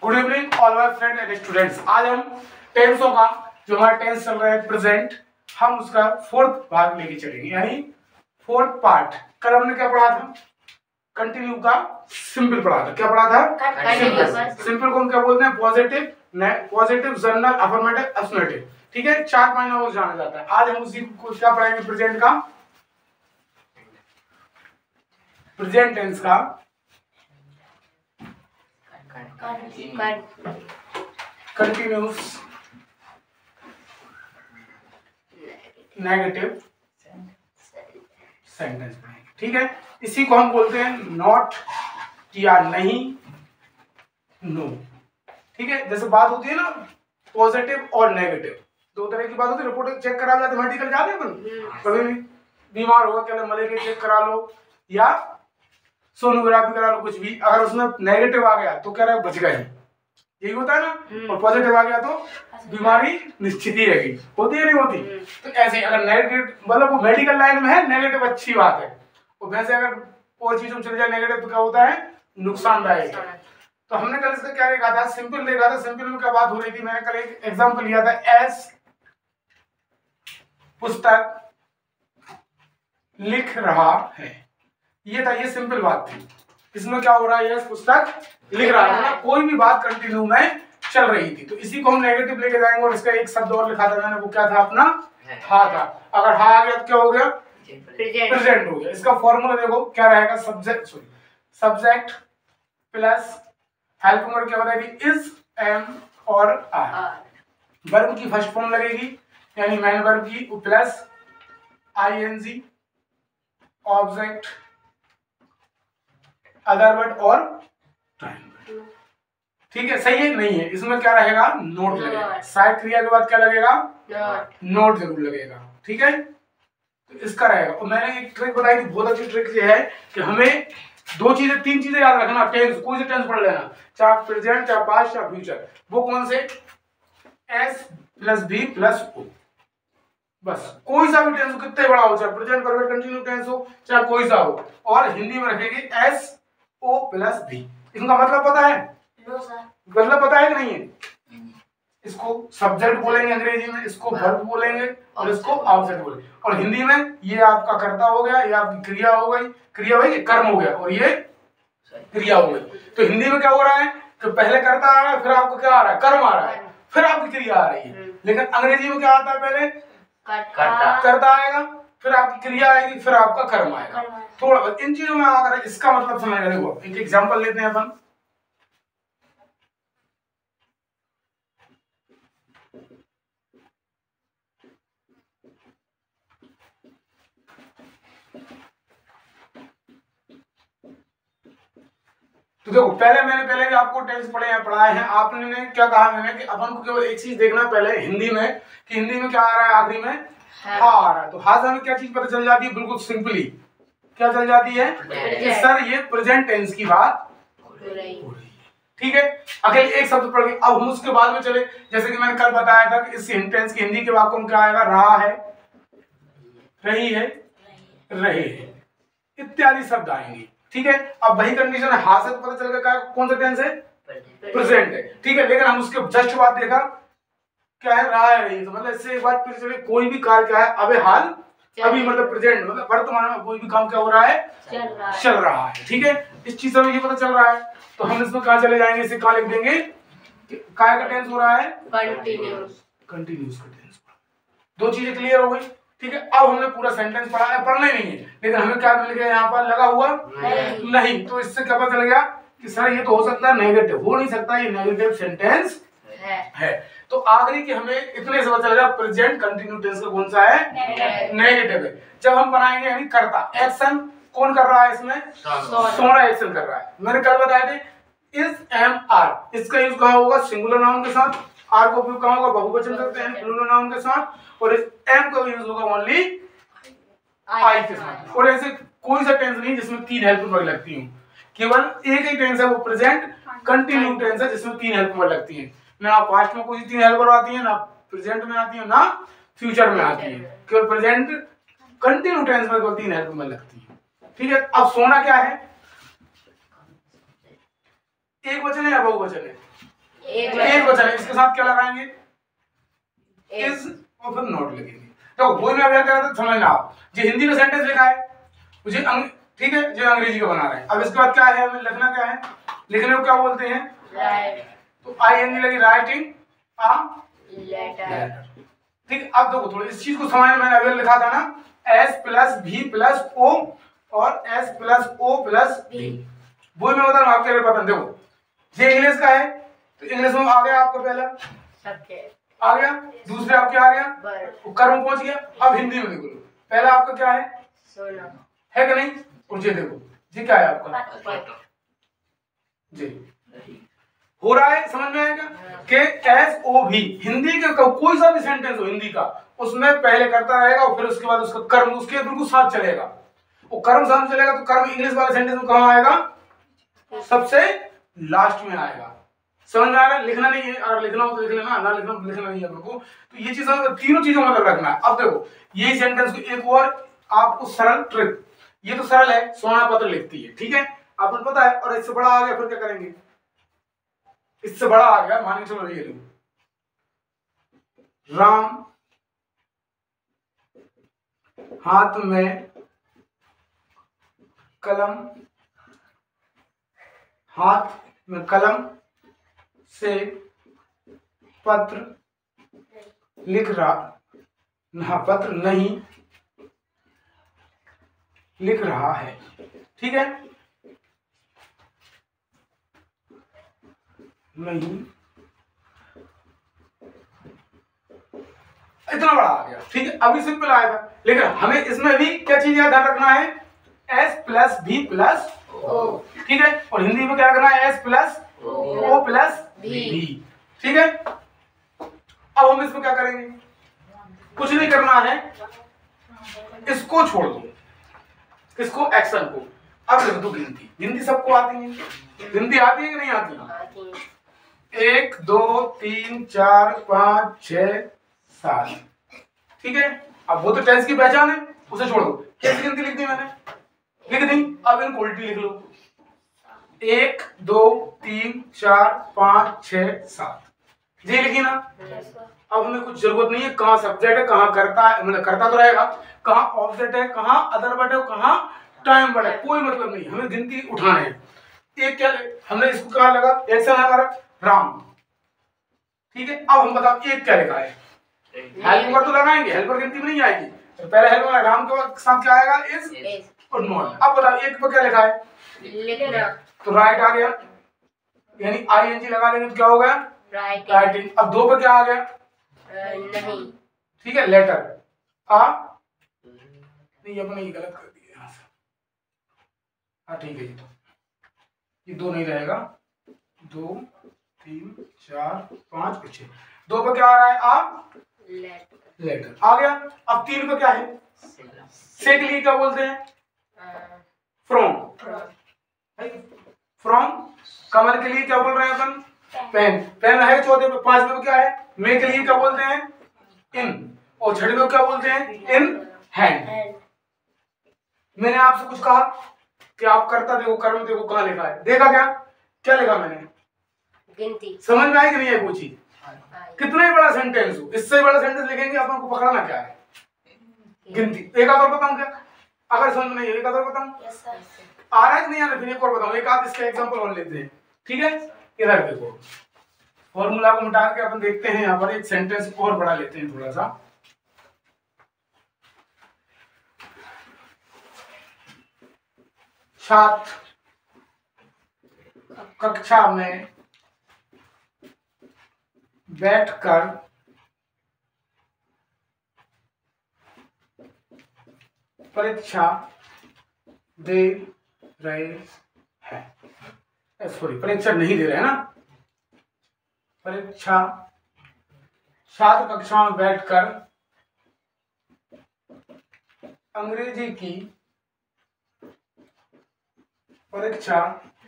Good evening all my friend and students. आज हम टेंसों का जो हमारा टेंस चल रहा है प्रेजेंट, हम उसका फोर्थ भाग लेके चलेंगे, यानी फोर्थ पार्ट। कल हमने क्या पढ़ा था? कंटिन्यू का सिंपल पढ़ा था। क्या पढ़ा था? सिंपल को हम क्या बोलते हैं? Positive, general, affirmative, absolutive. ठीक है, 4 महीना वो जाना जाता है। आज हम उसी को क्या पढ़ाएंगे? प्रेजेंट का, प्रेजेंट टेंस का कंटिन्यूस नेगेटिव सेंटेंस पढ़ेंगे। ठीक है, इसी को हम बोलते हैं नॉट या नहीं, नो। ठीक है, जैसे बात होती है ना पॉजिटिव और नेगेटिव, दो तरह की बात होती है। रिपोर्ट चेक करा जाते, मेडिकल जाते हैं अपन, कभी भी बीमार होगा क्या मलेरिया चेक करा लो या सोनोग्राफी करा लो, कुछ भी। अगर उसमें नेगेटिव आ गया तो क्या रहा, बच गए, यही होता है ना। और पॉजिटिव आ गया तो बीमारी निश्चित ही रहेगी, होती है नहीं होती। तो ऐसे अगर नेगेटिव, मतलब वो मेडिकल लाइन में है, नेगेटिव अच्छी बात है, और वैसे अगर और चीजों में चले जाए नेगेटिव तो क्या होता है? नुकसानदायक है। तो हमने कल इसका क्या देखा था? सिंपल देखा था। सिंपल में क्या बात हो रही थी? मैंने कल एक एग्जाम्पल लिया था, एस पुस्तक लिख रहा है, ये था, ये सिंपल बात थी। इसमें क्या हो रहा है? यस पुस्तक लिख रहा है, मतलब कोई भी बात कंटिन्यू में चल रही थी। तो इसी को हम नेगेटिव लेके जाएंगे, और इसका एक शब्द और लिखा था मैंने, वो क्या था अपना? हा था। अगर हा आ गया तो क्या हो गया? प्रेजेंट हो गया। इसका फॉर्मूला देखो क्या रहेगा? सब्जेक्ट प्लस हेल्प वर्ब क्या बताएगी? इज, एम और आर। वर्ब की फर्स्ट फॉर्म लगेगी, यानी मेन वर्ब की, plus ING, object, other word और टाइम। ठीक है, सही है? नहीं है, इसमें क्या रहेगा? नोट लगेगा। सहायक क्रिया के बाद क्या लगेगा? नोट जरूर लगेगा। ठीक है, तो इसका रहेगा। और मैंने एक ट्रिक बताई थी, बहुत अच्छी ट्रिक ये है कि हमें दो चीजें, तीन चीजें याद रखना। टेंस, कोई से टेंस पढ़ लेना, चाहे प्रेजेंट, चाहे पास्ट, चाहे फ्यूचर। वो कौन से? S plus B plus O. बस कोई सा भी टेंस हो, कितने बड़ा हो, चाहे प्रेजेंट परफेक्ट कंटिन्यू टेंस हो, चाहे कोई सा हो, और हिंदी में रखेंगे एस ओ प्लस बी। इनका मतलब पता है? मतलब पता है कि नहीं है? इसको सब्जेक्ट बोलेंगे अंग्रेजी में, इसको वर्ब बोलेंगे, और इसको ऑब्जेक्ट बोलेंगे। और हिंदी में ये आपका कर्ता हो गया, ये आपकी क्रिया हो गई, क्रिया भाई कर्म हो गया, और ये क्रिया हो गई। तो हिंदी में क्या हो रहा है कि पहले कर्ता आ रहा है, फिर आपको क्या आ रहा है? कर्म आ रहा है, फिर आपकी क्रिया आ रही है। लेकिन अंग्रेजी में क्या आता है? पहले कर्ता आएगा, फिर आपकी क्रिया आएगी, फिर आपका कर्म आएगा। थोड़ा इन चीजों में अगर इसका मतलब समझना, देखो एक एग्जांपल लेते हैं अपन। तो देखो पहले भी आपको टेंस पढ़ाए हैं। आपने क्या कहा मैंने कि अपन को केवल एक चीज देखना पहले हिंदी में, कि हिंदी में क्या आ रहा है? आखिरी में हा आ रहा है। तो हा से हमें क्या चीज पता चल जाती है? बिल्कुल सिंपली क्या चल जाती है कि सर ये प्रेजेंट टेंस की बात हो रही है। ठीक है, अगले एक शब्द पढ़ के अब हम उसके बाद में चले। जैसे कि मैंने कल बताया था कि इस टेंस की हिंदी के वाक्यों में क्या आएगा? रहा है, रही है, रहे हैं, इत्यादि शब्द आएंगे। ठीक है, अब वही कंडीशन है, हाथ से पता चल गया कौन सा टेंस है? प्रेजेंट है। ठीक है, लेकिन हम उसके जस्ट बाद देखा क्या है? रहा है, रही। तो मतलब इससे एक बात फिर चले, कोई भी कार्य क्या है? अबे हाल, अभी मतलब प्रेजेंट, मतलब वर्तमान में कोई भी काम क्या हो रहा है? चल रहा है। ठीक है, इस चीज से हमें ये पता चल रहा है। तो हम इसमें कहां चले जाएंगे? इसे कहां लिख देंगे? काय का टेंस हो रहा है? कंटिन्यूस का टेंस। दो चीजें क्लियर हो गई। ठीक है, अब हमने पूरा सेंटेंस पढ़ा है, पढ़ना ही नहीं है, लेकिन हमें क्या मिल गया यहाँ पर? लगा हुआ नहीं। तो इससे क्या पता चल गया कि सर ये तो हो सकता है नेगेटिव, हो नहीं सकता ये नेगेटिव सेंटेंस है। तो आखिरी की हमें इतने से पता चल गया प्रेजेंट कंटिन्यू टेंस का कौन सा है? नेगेटिव है। जब हम बनाएंगे यानी कर्ता, एक्शन कौन कर रहा है इसमें? सोना एक्शन कर रहा है। मैंने कल बताया थे इज, एम, आर, इसका यूज कहाँ होगा? सिंगुलर नाउन के साथ। आर को उपयोग कहाँ होगा? बहुवचन करते हैं प्लूरल नाउन के साथ। और इस एम का यूज होगा ओनली आई के साथ। और ऐसे कोई सा टेंस नहीं जिसमें तीन हेल्प वर्ब लगती हूँ, केवल एक ही टेंस है, वो प्रेजेंट कंटिन्यू टेंस है, जिसमें तीन हेल्प वर्ब लगती है। ना पास्ट में कोई तीन हेल्प वर्ब आती है, ना प्रेजेंट में आती है, ना फ्यूचर में आती है। केवल प्रेजेंट कंटिन्यू टेंस में केवल तीन हेल्प वर्ब लगती है। ठीक है, अब सोना क्या है? एक वचन है या बहुवचन है? एक वचन है, इसके साथ क्या लगाएंगे? इज और फिर नॉट लगेंगे। तो वही मैं कह रहा था, समझना आप। जो हिंदी में सेंटेंस लिखा है मुझे ठीक है, जो अंग्रेजी का बना रहे हैं। अब इसके बाद क्या है, हमें लिखना क्या है? लिखने को क्या बोलते हैं? तो ING लगी, राइटिंग आ लेटर। ठीक है, अब देखो थोड़ा इस चीज को समझने, मैंने अभी लिखा था ना S plus V plus O और S plus O plus V। वही मैं बता रहा हूँ आपके पता। देखो ये इंग्लिश का है तो इंग्लिश में आ गया आपका पहला आ गया, दूसरे आपके आ गया, कर्म पहुंच गया। अब हिंदी में देखो, पहला आपका क्या है? है कि नहीं? और ये देखो जी क्या है आपका? जी हो रहा है, समझ में आएगा कि SOV हिंदी के कोई सा भी सेंटेंस हो हिंदी का, उसमें पहले करता रहेगा और फिर उसके बाद उसका कर्म उसके बिल्कुल साथ चलेगा। वो कर्म साथ चलेगा तो कर्म इंग्लिश वाले सेंटेंस में कहां आएगा? सबसे लास्ट में आएगा। समझ में आ रहा है? लिखना नहीं है, अगर लिखना हो तो लिख लेना, ना लिखना नहीं है आपको। तो ये चीज तीनों चीजों में मतलब रखना है। अब देखो यही सेंटेंस को एक और आपको सरल ट्रिक, ये तो सरल है, सोना पत्र लिखती है, ठीक है, आपको पता है। और इससे बड़ा आ गया फिर क्या करेंगे? इससे बड़ा आ गया, मान के चलो ये लो, राम हाथ में कलम, हाथ में कलम से पत्र लिख रहा, पत्र नहीं लिख रहा है, ठीक है, नहीं, इतना बड़ा आ गया, ठीक है। अभी सिंपल आया था, लेकिन हमें इसमें भी क्या चीज याद रखना है? S plus V plus O, ठीक है। और हिंदी में क्या रखना है? S plus O plus V, ठीक है। अब हम इसमें क्या करेंगे? कुछ नहीं करना है, इसको छोड़ दो, इसको एक्शन को। अब लिख दो गिनती। गिनती सबको आती है, गिनती आती है कि नहीं आती? 1 2 3 4 5 6 7, ठीक है। अब वो तो टेंस की पहचान है, उसे छोड़ दो। कैसी गिनती लिख दी मैंने? लिख दी। अब इनको उल्टी लिख लो, 1 2 3 4 5 6 7, ये लिखी ना। अब हमें कुछ जरूरत नहीं है कहाँ सब्जेक्ट है, कहाँ करता है, मतलब करता तो रहेगा, कहाँ ऑब्जेक्ट है, कहाँ अदर वर्ड है, कहाँ टाइम वर्ड है, कोई मतलब नहीं। हमें गिनती उठाना है। एक क्या हमने इसको कहाँ लगा? एक्शन है हमारा राम, ठीक है। अब हम बताओ एक क्या लिखा है? हेल्पर तो लगाएंगे, हेल्पर गिनती में नहीं आएगी। तो पहले हेल्पर राम के साथ क्या आएगा? इज और नॉट। अब बताओ एक पर क्या लिखा है? लिखना, तो राइट आ गया, यानी ING लगा लेंगे तो क्या हो गया? राइटिंग। अब 2 पे क्या आ गया? नहीं, ठीक है, लेटर आ नहीं, अपने ये गलत कर दिया यहाँ से। हाँ ठीक है, ये 2 नहीं रहेगा, 2 3 4 5 6, 2 पे क्या आ रहा है? आ लेटर आ गया। अब 3 पे क्या है? से के लिए क्या बोलते हैं? फ्रॉम। फ्रॉम। कमल के लिए क्या बोल रहे हैं अपन? पेन। पेन है। चौथे पे 5 पे क्या है? मे के लिए क्या बोलते हैं? इन। और छठे पे क्या बोलते हैं? In hand. मैंने आपसे कुछ कहा कि आप करता देखो, कर्म देखो, कहां लिखा है? देखा क्या? क्या लिखा मैंने? गिनती। समझ में आई कि नहीं है कोई चीज? कितना ही बड़ा सेंटेंस हो, इससे बड़ा सेंटेंस लिखेंगे, अपन को पकड़ना क्या है? गिनती। एक और बताऊं क्या? अगर समझ में नहीं है, एक और बताऊं? आ रहा है कि नहीं आ रहा? फिर एक और बताऊं, एक आप इसका एग्जांपल और लेते हैं, ठीक है। इधर देखो, फॉर्मूला को मिटा के अपन देखते हैं, यहाँ पर एक सेंटेंस और बड़ा लेते हैं थोड़ा सा। छात्र कक्षा में बैठकर परीक्षा दे रहे हैं, सॉरी परीक्षा नहीं दे रहे हैं ना, परीक्षा, छात्र कक्षा में बैठकर अंग्रेजी की परीक्षा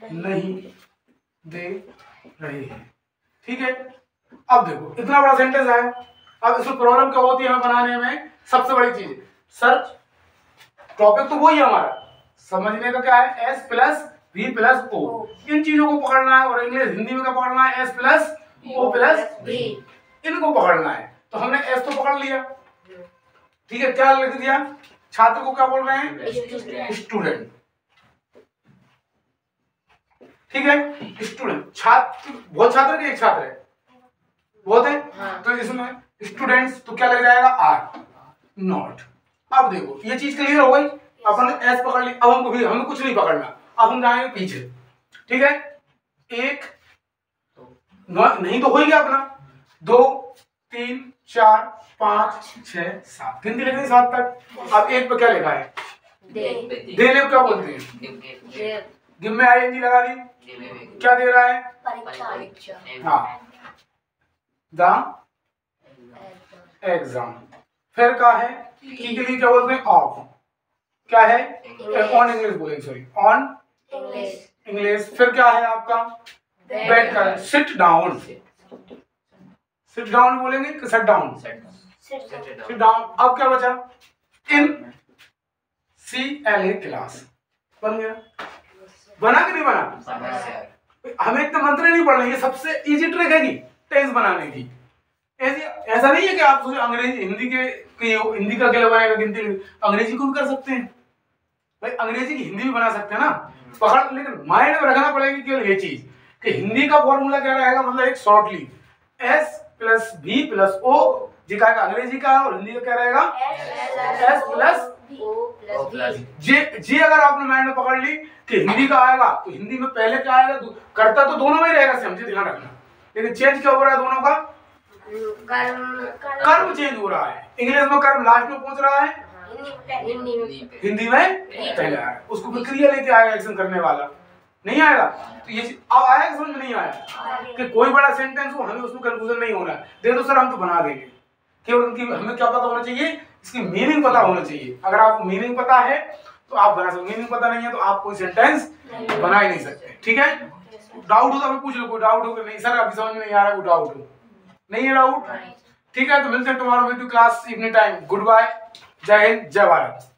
नहीं दे रहे हैं, ठीक है। अब देखो इतना बड़ा सेंटेंस है। अब इसमें प्रॉब्लम क्या होती है हमें बनाने में? सबसे बड़ी चीज सर, टॉपिक तो वही है हमारा, समझने का क्या है? S plus V plus O, इन चीजों को पकड़ना है। और इंग्लिश हिंदी में क्या पकड़ना है? S plus O plus B, इनको पकड़ना है। तो हमने S तो पकड़ लिया, ठीक है, क्या लिख दिया? छात्र को क्या बोल रहे हैं? स्टूडेंट, ठीक है, स्टूडेंट। छात्र बहुत छात्र के एक छात्र है, बहुत है, तो इसमें स्टूडेंट्स तो क्या लग जाएगा? R, not. अब देखो ये चीज क्लियर हो गई, अपन ने S पकड़ ली, अब हमको भी हमें कुछ नहीं पकड़ना, अब हम जाएंगे पीछे, ठीक है। एक नहीं तो हो ही गया अपना, 2 3 4 5 6 7, गिनती लिखनी 7 तक। अब एक पे क्या लिखा है? देने को क्या बोलते हैं? गिव में आईएनजी लगा दी, क्या दे रहा है? परीक्षा। हाँ, द एग्जाम। फिर क्या है? की के लिए क्या बोलते हैं? ऑफ। क्या है? ऑन इंग्लिश बोलेंगे, सॉरी, ऑन इंग्लिश। फिर क्या है आपका? बैठ कर, सिट डाउन। सिट डाउन बोलेंगे कि सेट डाउन? Sit down. अब क्या बचा? इन CLA क्लास। बन गया? बना कि नहीं बना? हमें इतना मंत्र नहीं पढ़ना, ये सबसे इजी ट्रिक है टेंस बनाने की। ऐसा नहीं है कि आप अंग्रेजी हिंदी के हिंदी का क्या बनाएगा गिनती, अंग्रेजी को भी कर सकते हैं भाई, अंग्रेजी की हिंदी भी बना सकते हैं ना, पकड़। लेकिन माइंड में रखना पड़ेगी केवल ये चीज कि हिंदी का फॉर्मूला क्या रहेगा, मतलब एक shortly S plus B plus O जी का अंग्रेजी का, और हिंदी का क्या रहेगा? S प्लस O जी। अगर आपने माइंड में पकड़ ली कि हिंदी का आएगा तो हिंदी में पहले क्या आएगा? करता तो दोनों में ही रहेगा सेम, ध्यान रखना, लेकिन चेंज क्या हो रहा है दोनों का? कर्म चेंज हो रहा है। इंग्लिश में कर्म लास्ट में पहुंच रहा है, हिंदी में पहले आया। उसको फिर क्रिया लेके आएगा, एक्शन करने वाला नहीं आएगा। तो ये अब आया समझ में? नहीं आया कि कोई बड़ा सेंटेंस हो, हमें उसमें कंफ्यूजन नहीं होना है। दे दो सर, हम तो बना देंगे, केवल उनकी हमें क्या पता होना चाहिए? इसकी मीनिंग पता होना चाहिए। अगर आपको मीनिंग पता है तो आप बना सकते, मीनिंग पता नहीं है तो आप कोई सेंटेंस बना ही नहीं सकते, ठीक है। डाउट हो तो हमें पूछ लो, कोई डाउट हो कि नहीं सर अभी समझ में नहीं आ रहा, कोई डाउट हो? नहीं है डाउट, ठीक है। तो मिलते हैं tomorrow with class evening time. Good bye, जय हिंद, जय भारत।